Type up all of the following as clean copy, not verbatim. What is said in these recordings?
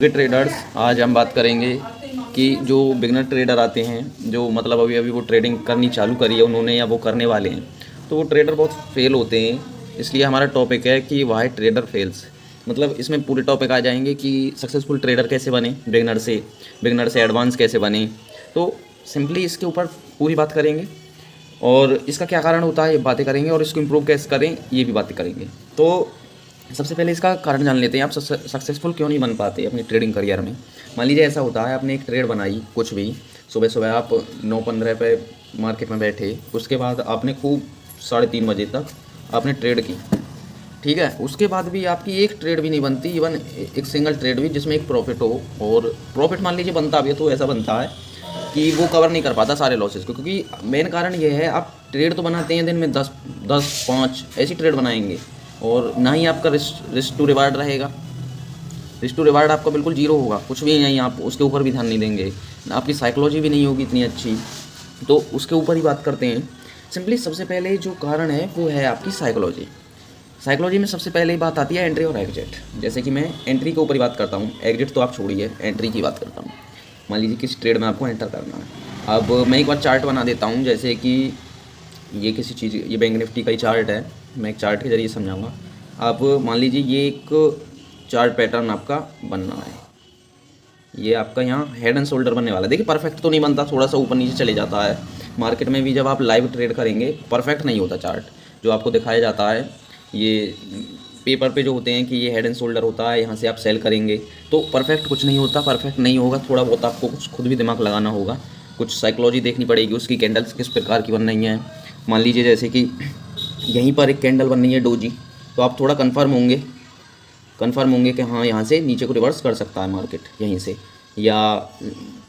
के ट्रेडर्स, आज हम बात करेंगे कि जो बिगनर ट्रेडर आते हैं, जो मतलब अभी अभी वो ट्रेडिंग करनी चालू करी है उन्होंने या वो करने वाले हैं, तो वो ट्रेडर बहुत फेल होते हैं। इसलिए हमारा टॉपिक है कि वाई ट्रेडर फेल्स। मतलब इसमें पूरे टॉपिक आ जाएंगे कि सक्सेसफुल ट्रेडर कैसे बने, बिगनर से एडवांस कैसे बने। तो सिंपली इसके ऊपर पूरी बात करेंगे और इसका क्या कारण होता है ये बातें करेंगे, और इसको इम्प्रूव कैसे करें ये भी बातें करेंगे। तो सबसे पहले इसका कारण जान लेते हैं, आप सक्सेसफुल क्यों नहीं बन पाते अपनी ट्रेडिंग करियर में। मान लीजिए ऐसा होता है, आपने एक ट्रेड बनाई कुछ भी, सुबह सुबह आप 9:15 पे मार्केट में बैठे, उसके बाद आपने खूब 3:30 बजे तक आपने ट्रेड की, ठीक है। उसके बाद भी आपकी एक ट्रेड भी नहीं बनती, इवन एक सिंगल ट्रेड भी जिसमें एक प्रॉफिट हो। और प्रॉफिट मान लीजिए बनता भी है तो ऐसा बनता है कि वो कवर नहीं कर पाता सारे लॉसेस को, क्योंकि मेन कारण ये है, आप ट्रेड तो बनाते हैं दिन में 10 5 ऐसी ट्रेड बनाएंगे, और ना ही आपका रिस्क टू रिवार्ड रहेगा। रिस्क टू रिवार्ड आपका बिल्कुल जीरो होगा, कुछ भी नहीं, आप उसके ऊपर भी ध्यान नहीं देंगे, आपकी साइकोलॉजी भी नहीं होगी इतनी अच्छी। तो उसके ऊपर ही बात करते हैं। सिंपली सबसे पहले जो कारण है वो है आपकी साइकोलॉजी। साइकोलॉजी में सबसे पहले ही बात आती है एंट्री और एग्जिट। जैसे कि मैं एंट्री के ऊपर ही बात करता हूँ, एग्जिट तो आप छोड़िए, एंट्री की बात करता हूँ। मान लीजिए किस ट्रेड में आपको एंटर करना है। अब मैं एक बार चार्ट बना देता हूँ, जैसे कि ये किसी चीज़, ये बैंक निफ्टी का ही चार्ट है, मैं एक चार्ट के ज़रिए समझाऊंगा। आप मान लीजिए ये एक चार्ट पैटर्न आपका बनना है, ये आपका यहाँ हेड एंड शोल्डर बनने वाला है। देखिए परफेक्ट तो नहीं बनता, थोड़ा सा ऊपर नीचे चले जाता है। मार्केट में भी जब आप लाइव ट्रेड करेंगे परफेक्ट नहीं होता चार्ट जो आपको दिखाया जाता है। ये पेपर पे जो होते हैं कि ये हेड एंड शोल्डर होता है, यहाँ से आप सेल करेंगे, तो परफेक्ट कुछ नहीं होता, परफेक्ट नहीं होगा। थोड़ा बहुत आपको कुछ खुद भी दिमाग लगाना होगा, कुछ साइकोलॉजी देखनी पड़ेगी, उसकी कैंडल्स किस प्रकार की बन रही हैं। मान लीजिए जैसे कि यहीं पर एक कैंडल बन रही है डोजी, तो आप थोड़ा कन्फर्म होंगे कि हाँ यहाँ से नीचे को रिवर्स कर सकता है मार्केट यहीं से। या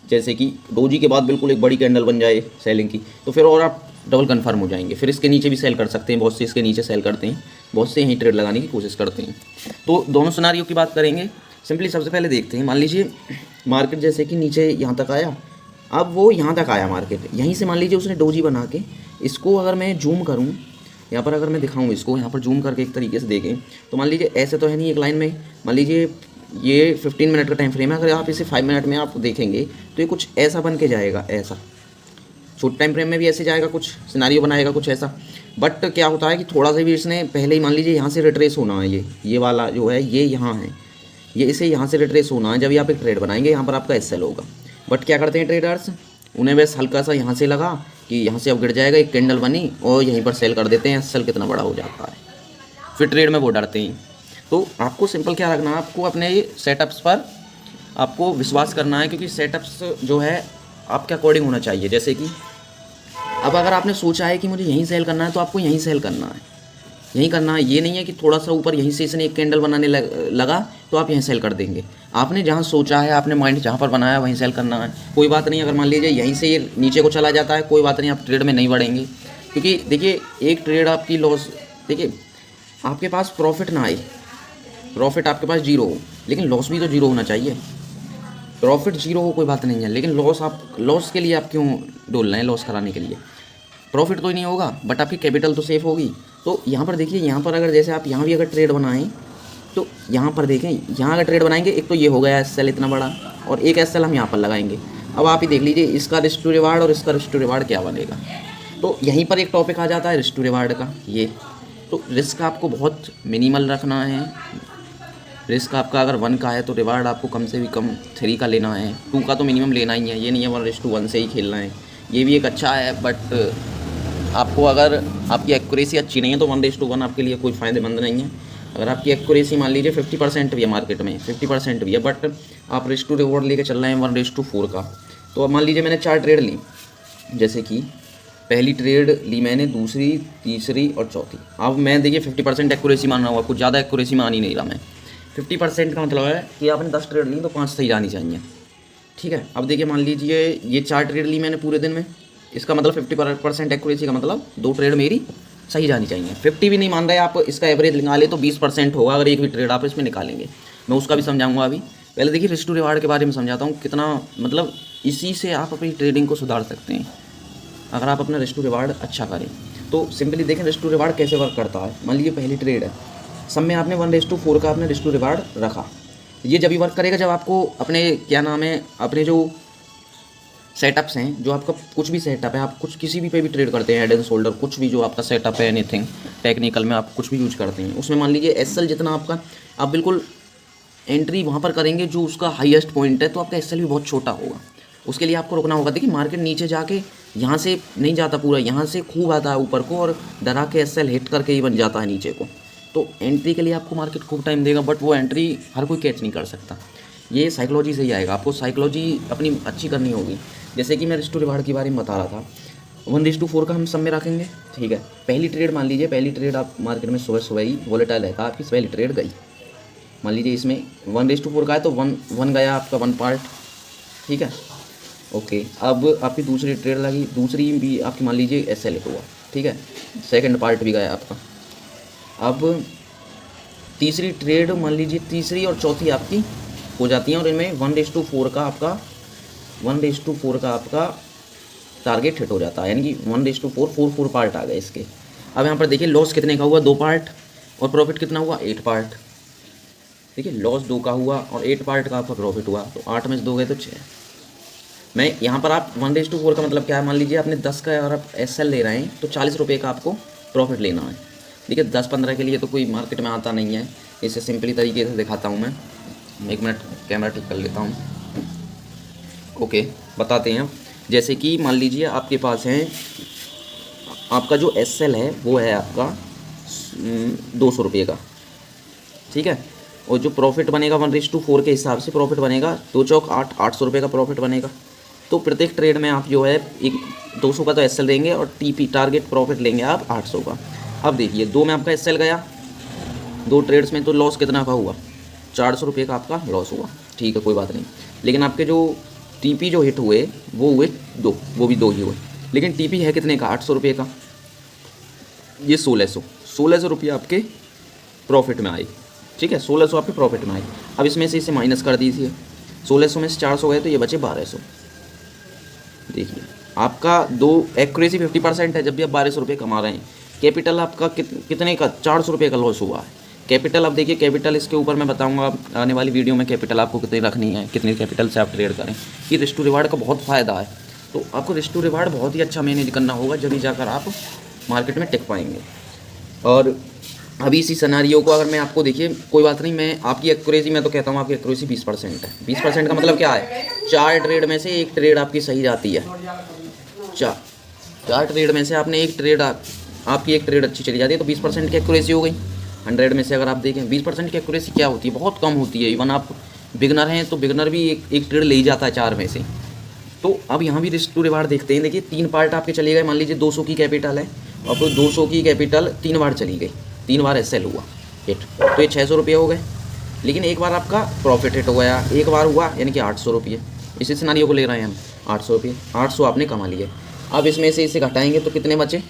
जैसे कि डोजी के बाद बिल्कुल एक बड़ी कैंडल बन जाए सेलिंग की, तो फिर और आप डबल कन्फर्म हो जाएंगे, फिर इसके नीचे भी सेल कर सकते हैं। बहुत से इसके नीचे सेल करते हैं, बहुत से यहीं ट्रेड लगाने की कोशिश करते हैं। तो दोनों सिनारियों की बात करेंगे। सिंपली सबसे पहले देखते हैं, मान लीजिए मार्केट जैसे कि नीचे यहाँ तक आया, अब वो यहाँ तक आया मार्केट, यहीं से मान लीजिए उसने डोजी बना के, इसको अगर मैं जूम करूँ यहाँ पर, अगर मैं दिखाऊँ इसको यहाँ पर जूम करके एक तरीके से देखें, तो मान लीजिए ऐसे तो है नहीं एक लाइन में, मान लीजिए ये 15 मिनट का टाइम फ्रेम है, अगर आप इसे 5 मिनट में आप देखेंगे तो ये कुछ ऐसा बन के जाएगा, ऐसा छोटे टाइम फ्रेम में भी ऐसे जाएगा, कुछ सिनारियो बनाएगा कुछ ऐसा। बट क्या होता है कि थोड़ा सा भी इसने पहले ही मान लीजिए यहाँ से रिट्रेस होना है, ये वाला जो है ये यहाँ है, ये इसे यहाँ से रिट्रेस होना है। जब आप एक ट्रेड बनाएंगे यहाँ पर आपका एसएल होगा। बट क्या करते हैं ट्रेडर्स, उन्हें बस हल्का सा यहाँ से लगा कि यहाँ से अब गिर जाएगा, एक कैंडल बनी और यहीं पर सेल कर देते हैं, एसएल कितना बड़ा हो जाता है, फिर ट्रेड में वो डरते हैं। तो आपको सिंपल क्या रखना है, आपको अपने सेटअप्स पर आपको विश्वास करना है, क्योंकि सेटअप्स जो है आपके अकॉर्डिंग होना चाहिए। जैसे कि अब अगर आपने सोचा है कि मुझे यहीं सेल करना है, तो आपको यहीं सेल करना है, यहीं करना है। ये नहीं है कि थोड़ा सा ऊपर यहीं से इसने एक कैंडल बनाने लगा तो आप यहीं सेल कर देंगे। आपने जहाँ सोचा है, आपने माइंड जहाँ पर बनाया वहीं सेल करना है। कोई बात नहीं अगर मान लीजिए यहीं से ये नीचे को चला जाता है, कोई बात नहीं, आप ट्रेड में नहीं बढ़ेंगे। क्योंकि देखिए एक ट्रेड आपकी लॉस, देखिए आपके पास प्रॉफिट ना आए, प्रॉफिट आपके पास जीरो हो, लेकिन लॉस भी तो जीरो होना चाहिए। प्रॉफिट जीरो हो कोई बात नहीं है, लेकिन लॉस के लिए आप क्यों डोल रहे हैं, लॉस कराने के लिए। प्रॉफिट तो ही नहीं होगा बट आपकी कैपिटल तो सेफ होगी। तो यहाँ पर देखिए, यहाँ पर अगर जैसे आप यहाँ भी अगर ट्रेड बनाएं, तो यहाँ पर देखें, यहाँ अगर ट्रेड बनाएंगे, एक तो ये हो गया एसएल इतना बड़ा, और एक एसएल हम यहाँ पर लगाएंगे। अब आप ही देख लीजिए इसका रिस्क टू रिवार्ड और इसका रिस्क टू रिवार्ड क्या बनेगा। तो यहीं पर एक टॉपिक आ जाता है रिस्क टू रिवार्ड का। ये तो रिस्क आपको बहुत मिनिमल रखना है। रिस्क आपका अगर 1 का है तो रिवार्ड आपको कम से भी कम 3 का लेना है, 2 का तो मिनिमम लेना ही है। ये नहीं है 1:1 से ही खेलना है। ये भी एक अच्छा है, बट आपको अगर आपकी एक्यूरेसी अच्छी नहीं है तो 1:1 आपके लिए कोई फ़ायदेमंद नहीं है। अगर आपकी एक्यूरेसी मान लीजिए 50% भी है, मार्केट में 50% भी है, बट आप रिस्क टू रिवॉर्ड लेके चल रहे हैं 1:4 का, तो अब मान लीजिए मैंने 4 ट्रेड ली, जैसे कि पहली ट्रेड ली मैंने, दूसरी, तीसरी और चौथी। अब मैं देखिए 50% एक्यूरेसी मान रहा हूँ, कुछ ज़्यादा एक्यूरेसी मान ही नहीं रहा मैं। 50% का मतलब है कि आपने 10 ट्रेड ली तो 5 सही जानी चाहिए, ठीक है। अब देखिए मान लीजिए ये 4 ट्रेड ली मैंने पूरे दिन में, इसका मतलब 50% एक्यूरेसी का मतलब 2 ट्रेड मेरी सही जानी चाहिए। 50 भी नहीं मान रहे आप, इसका एवरेज निकाले तो 20% होगा अगर एक भी ट्रेड आप इसमें निकालेंगे। मैं उसका भी समझाऊंगा अभी। पहले देखिए रिस्क टू रिवार्ड के बारे में समझाता हूँ, कितना मतलब इसी से आप अपनी ट्रेडिंग को सुधार सकते हैं अगर आप अपना रिस्क टू रिवार्ड अच्छा करें। तो सिंपली देखें रिस्क टू रिवार्ड कैसे वर्क करता है। मान लीजिए पहली ट्रेड है, सब में आपने 1:4 का आपने रिस्क टू रिवार्ड रखा, ये जब भी वर्क करेगा जब आपको अपने क्या नाम है अपने जो सेटअप्स हैं, जो आपका कुछ भी सेटअप है, आप कुछ किसी भी पे भी ट्रेड करते हैं, हेड एंड शोल्डर कुछ भी जो आपका सेटअप है, एनीथिंग टेक्निकल में आप कुछ भी यूज करते हैं, उसमें मान लीजिए एसएल जितना आपका आप बिल्कुल एंट्री वहाँ पर करेंगे जो उसका हाईएस्ट पॉइंट है, तो आपका एसएल भी बहुत छोटा होगा। उसके लिए आपको रुकना होगा। देखिए मार्केट नीचे जाके यहाँ से नहीं जाता पूरा, यहाँ से खूब आता है ऊपर को और डरा के एसएल हिट करके ही बन जाता है नीचे को। तो एंट्री के लिए आपको मार्केट खूब टाइम देगा, बट वो एंट्री हर कोई कैच नहीं कर सकता। ये साइकोलॉजी से ही आएगा, आपको साइकोलॉजी अपनी अच्छी करनी होगी। जैसे कि मैं रिस्क टू रिवार्ड के बारे में बता रहा था, 1:4 का हम सब में रखेंगे, ठीक है। पहली ट्रेड मान लीजिए, पहली ट्रेड आप मार्केट में सुबह सुबह ही वॉलेटाइल रहता है, आपकी पहली ट्रेड गई, मान लीजिए इसमें 1:4 का है तो वन गया आपका 1 पार्ट, ठीक है, ओके। अब आपकी दूसरी ट्रेड लगी, दूसरी भी आपकी मान लीजिए एसएल हुआ, ठीक है, सेकंड पार्ट भी गया आपका। अब तीसरी ट्रेड मान लीजिए, तीसरी और चौथी आपकी हो जाती हैं और इनमें 1:4 का आपका टारगेट हिट हो जाता है, यानी कि 1:4 4 पार्ट आ गए इसके। अब यहाँ पर देखिए लॉस कितने का हुआ, 2 पार्ट, और प्रॉफिट कितना हुआ, 8 पार्ट। देखिए लॉस 2 का हुआ और 8 पार्ट का आपका प्रॉफिट हुआ, तो 8 में से 2 गए तो 6। मैं यहाँ पर आप 1:4 का मतलब क्या है, मान लीजिए आपने 10 का अगर आप एसएल ले रहे हैं तो 40 रुपये का आपको प्रॉफिट लेना है। देखिए 10-15 के लिए तो कोई मार्केट में आता नहीं है, इसे सिंपली तरीके से दिखाता हूँ मैं। 1 मिनट कैमरा ठीक कर लेता हूँ, ओके, बताते हैं। जैसे कि मान लीजिए आपके पास है, आपका जो एसएल है वो है आपका 200 रुपये का, ठीक है, और जो प्रॉफिट बनेगा 1:4 के हिसाब से प्रॉफिट बनेगा 2 चौक 8 800 रुपये का प्रॉफिट बनेगा। तो प्रत्येक ट्रेड में आप जो है एक 200 का तो एसएल लेंगे और टीपी टारगेट प्रॉफिट लेंगे आप 800 का। अब देखिए 2 में आपका एसएल गया, 2 ट्रेड्स में, तो लॉस कितना का हुआ, 400 रुपये का आपका लॉस हुआ, ठीक है, कोई बात नहीं। लेकिन आपके जो टीपी जो हिट हुए वो हुए 2, वो भी 2 ही हुए, लेकिन टीपी है कितने का, 800 रुपये का, ये 1600 रुपये आपके प्रॉफिट में आई, ठीक है, 1600 आपके प्रॉफिट में आई। अब इसमें से इसे माइनस कर दीजिए, 1600 में से 400 गए तो ये बचे 1200। देखिए आपका एक्यूरेसी 50% है जब भी आप 1200 रुपये कमा रहे हैं। कैपिटल आपका कितने का, 400 रुपये का लॉस हुआ है। कैपिटल अब देखिए, कैपिटल इसके ऊपर मैं बताऊंगा आने वाली वीडियो में, कैपिटल आपको कितनी रखनी है, कितनी कैपिटल से आप ट्रेड करें। ये रिस्क टू रिवार्ड का बहुत फ़ायदा है, तो आपको रिस्क टू रिवार्ड बहुत ही अच्छा मैनेज करना होगा, जब ही जाकर आप मार्केट में टिक पाएंगे। और अभी इसी सिनेरियो को अगर मैं आपको, देखिए कोई बात नहीं, मैं आपकी एक्यूरेसी, मैं तो कहता हूँ आपकी एक्यूरेसी 20% है। 20% का मतलब क्या है, 4 ट्रेड में से 1 ट्रेड आपकी सही जाती है। 4 ट्रेड में से आपने 1 ट्रेड, आपकी 1 ट्रेड अच्छी चली जाती है, तो 20% की एक्यूरेसी हो गई। 100 में से अगर आप देखें 20% की एक्यूरेसी क्या होती है, बहुत कम होती है। इवन आप बिगनर हैं तो बिगनर भी एक ट्रेड ले ही जाता है 4 में से। तो अब यहाँ भी रिस्क टू रिवार्ड देखते हैं। देखिए 3 पार्ट आपके चले गए, मान लीजिए 200 की कैपिटल है और फिर 200 की कैपिटल 3 बार चली गई, 3 बार एसएल हुआ हिट, तो ये 600 रुपये हो गए। लेकिन एक बार आपका प्रॉफिट हिट हो गया, एक बार हुआ, यानी कि 800 रुपये। इसी सिनेरियो को ले रहे हैं हम, 800 रुपये, 800 आपने कमा लिए। अब इसमें से इसे घटाएंगे तो कितने बचे,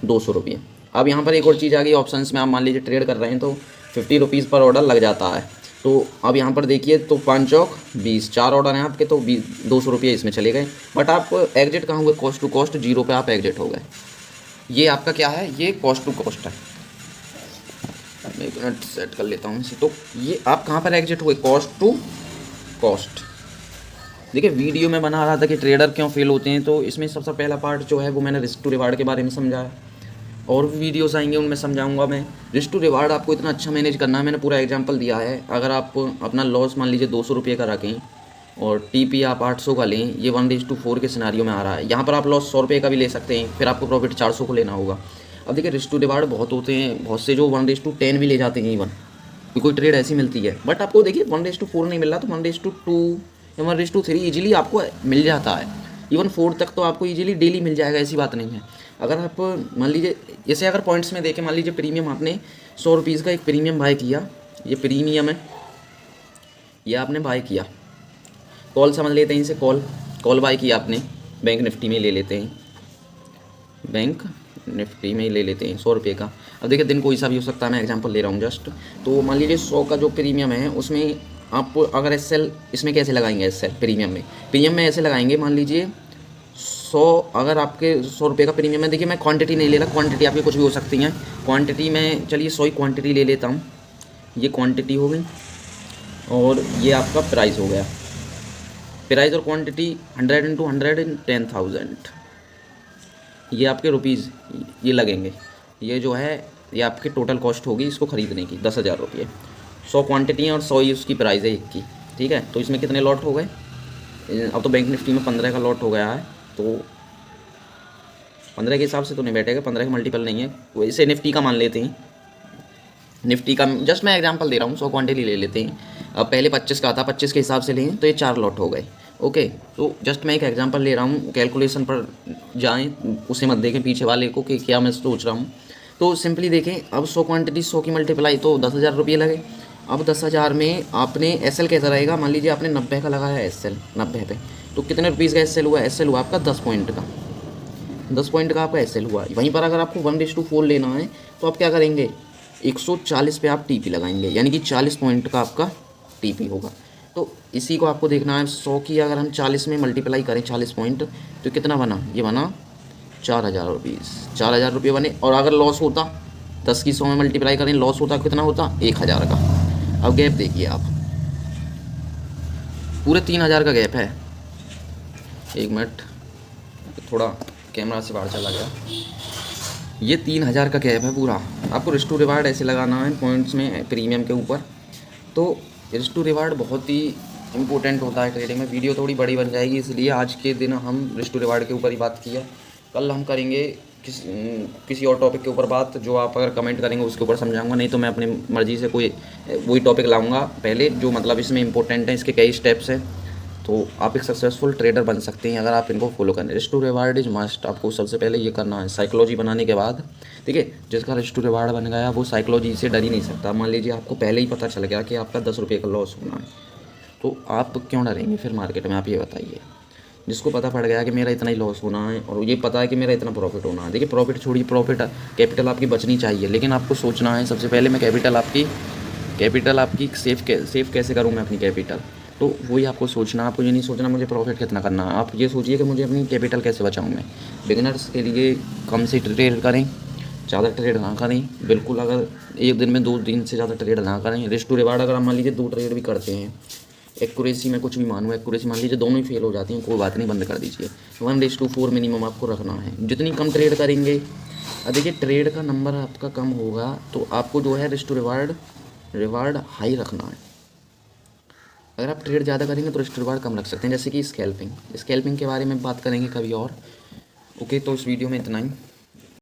200 रुपये। अब यहाँ पर एक और चीज़ आ गई, ऑप्शंस में आप मान लीजिए ट्रेड कर रहे हैं तो 50 रुपीज़ पर ऑर्डर लग जाता है। तो अब यहाँ पर देखिए, तो 5 चौक 20, 4 ऑर्डर हैं आपके, तो 200 रुपये इसमें चले गए। बट आप एग्जिट कहाँ हुए, कॉस्ट टू कॉस्ट 0 पे आप एग्जिट हो गए। ये आपका क्या है, ये कॉस्ट टू कॉस्ट है। मैं 1 मिनट सेट कर लेता हूँ इसे। तो ये आप कहाँ पर एग्जिट हुए, कॉस्ट टू कॉस्ट। देखिए वीडियो में बना रहा था कि ट्रेडर क्यों फेल होते हैं, तो इसमें सबसे पहला पार्ट जो है वो मैंने रिस्क टू रिवार्ड के बारे में समझाया, और भी वीडियोस आएंगे उनमें समझाऊंगा मैं। रिस्क टू रिवार्ड आपको इतना अच्छा मैनेज करना है, मैंने पूरा एग्जांपल दिया है। अगर आप अपना लॉस मान लीजिए 200 रुपये का रखें और टीपी आप 800 का लें, ये 1:4 के सिनेरियो में आ रहा है। यहाँ पर आप लॉस 100 रुपये का भी ले सकते हैं, फिर आपको प्रॉफिट 400 को लेना होगा। अब देखिए रिस्क टू रिवार्ड बहुत होते हैं, बहुत से जो 1:10 भी ले जाते हैं, इवन कोई ट्रेड ऐसी मिलती है। बट आपको देखिए 1:4 नहीं मिल रहा तो 1:2 या 1:3 ईजिली आपको मिल जाता है। इवन 4 तक तो आपको ईजिली डेली मिल जाएगा, ऐसी बात नहीं है। अगर आप मान लीजिए, जैसे अगर पॉइंट्स में देखें, मान लीजिए प्रीमियम आपने 100 रुपीज़ का एक प्रीमियम बाय किया, ये प्रीमियम है, ये आपने बाय किया, कॉल समझ लेते हैं इसे, कॉल बाय किया आपने, बैंक निफ्टी में ले लेते हैं, बैंक निफ्टी में ही ले लेते हैं 100 रुपये का। अब देखिए दिन कोई सा भी हो सकता है, मैं एग्जांपल ले रहा हूँ जस्ट। तो मान लीजिए 100 का जो प्रीमियम है उसमें आप अगर एसएल इसमें कैसे लगाएंगे, एसएल प्रीमियम में ऐसे लगाएंगे, मान लीजिए 100, अगर आपके 100 रुपये का प्रीमियम है, देखिए मैं क्वांटिटी नहीं ले रहा, क्वांटिटी आपकी कुछ भी हो सकती हैं, क्वांटिटी में चलिए 100 ही क्वांटिटी ले लेता हूँ, ये क्वांटिटी हो गई। और ये आपका प्राइस हो गया। प्राइस और क्वांटिटी 100 इंटू 100 10,000, ये आपके रुपीज़ ये लगेंगे। ये जो है ये आपकी टोटल कॉस्ट होगी इसको ख़रीदने की 10,000 रुपये। 100 क्वांटिटी है और 100 ही उसकी प्राइस है एक की, ठीक है। तो इसमें कितने लॉट हो गए? अब तो बैंक निफ्टी में 15 का लॉट हो गया है, तो 15 के हिसाब से तो नहीं बैठेगा, 15 का मल्टीपल नहीं है। वैसे निफ्टी का मान लेते हैं, निफ्टी का जस्ट मैं एग्जांपल दे रहा हूँ, 100 क्वांटिटी ले लेते हैं। अब पहले 25 का था, 25 के हिसाब से लें तो ये 4 लॉट हो गए। ओके, तो जस्ट मैं एक एग्जांपल ले रहा हूँ, कैलकुलेशन पर जाएं, उसे मत देखें पीछे वाले को कि क्या मैं सोच रहा हूँ। तो सिंपली देखें, अब 100 क्वांटिटी 100 की मल्टीप्लाई तो 10,000 रुपये लगे। अब 10,000 में आपने एस एल कैसा रहेगा, मान लीजिए आपने 90 का लगाया एस एल, 90 पे तो कितने रुपीज़ का एस एल हुआ? एस एल हुआ आपका 10 पॉइंट का, 10 पॉइंट का आपका एस एल हुआ। वहीं पर अगर आपको 1:4 लेना है तो आप क्या करेंगे, 140 पे आप टीपी लगाएंगे, यानी कि 40 पॉइंट का आपका टीपी होगा। तो इसी को आपको देखना है, 100 की अगर हम 40 में मल्टीप्लाई करें 40 पॉइंट तो कितना बना? ये बना 4,000 रुपीज़, 4,000 रुपये बने। और अगर लॉस होता 10 की 100 में मल्टीप्लाई करें, लॉस होता कितना होता? 1,000 का। अब गैप देखिए आप, पूरे 3,000 का गैप है। एक मिनट, थोड़ा कैमरा से बाहर चला गया। ये 3,000 का गैप है पूरा। आपको रिस्टू रिवार्ड ऐसे लगाना है पॉइंट्स में प्रीमियम के ऊपर। तो रिस्टू रिवार्ड बहुत ही इंपॉर्टेंट होता है ट्रेडिंग में। वीडियो थोड़ी बड़ी बन जाएगी, इसलिए आज के दिन हम रिस्टू रिवार्ड के ऊपर ही बात किया। कल हम करेंगे किसी और टॉपिक के ऊपर बात, जो आप अगर कमेंट करेंगे उसके ऊपर समझाऊंगा, नहीं तो मैं अपनी मर्ज़ी से कोई वही टॉपिक लाऊंगा पहले, जो मतलब इसमें इंपॉर्टेंट है, इसके कई स्टेप्स हैं। तो आप एक सक्सेसफुल ट्रेडर बन सकते हैं अगर आप इनको फॉलो करें। Risk to reward is must. आपको सबसे पहले ये करना है, साइकोलॉजी बनाने के बाद, ठीक है। जिसका रिस्क टू रिवार्ड बन गया वो साइकोलॉजी से डर ही नहीं सकता। मान लीजिए आपको पहले ही पता चल गया कि आपका 10 रुपये का लॉस होना है, तो आप क्यों डरेंगे फिर मार्केट में? आप ये बताइए। जिसको पता पड़ गया कि मेरा इतना ही लॉस होना है और ये पता है कि मेरा इतना प्रॉफिट होना है। देखिए, प्रॉफिट छोड़िए, प्रॉफिट कैपिटल आपकी बचनी चाहिए, लेकिन आपको सोचना है सबसे पहले मैं कैपिटल आपकी सेफ कैसे करूँ मैं अपनी कैपिटल। तो वही आपको सोचना। आपको ये नहीं सोचना मुझे प्रॉफिट कितना करना है, आप ये सोचिए कि मुझे अपनी कैपिटल कैसे बचाऊँ मैं। बिगिनर्स के लिए कम से ट्रेड करें, ज़्यादा ट्रेड ना करें बिल्कुल। अगर एक दिन में 2 दिन से ज़्यादा ट्रेड ना करें। रिस्क टू रिवार्ड अगर आप मान लीजिए 2 ट्रेड भी करते हैं, एक्यूरेसी में कुछ भी मानूँ, एक्यूरेसी मान लीजिए दोनों ही फेल हो जाती हैं, कोई बात नहीं, बंद कर दीजिए। 1:4 मिनिमम आपको रखना है। जितनी कम ट्रेड करेंगे, देखिए ट्रेड का नंबर आपका कम होगा तो आपको जो है रिस्क टू रिवार्ड हाई रखना है। अगर आप ट्रेड ज़्यादा करेंगे तो रिस्क टू रिवार्ड कम रख सकते हैं, जैसे कि स्कैल्पिंग के बारे में बात करेंगे कभी और। ओके, तो इस वीडियो में इतना ही।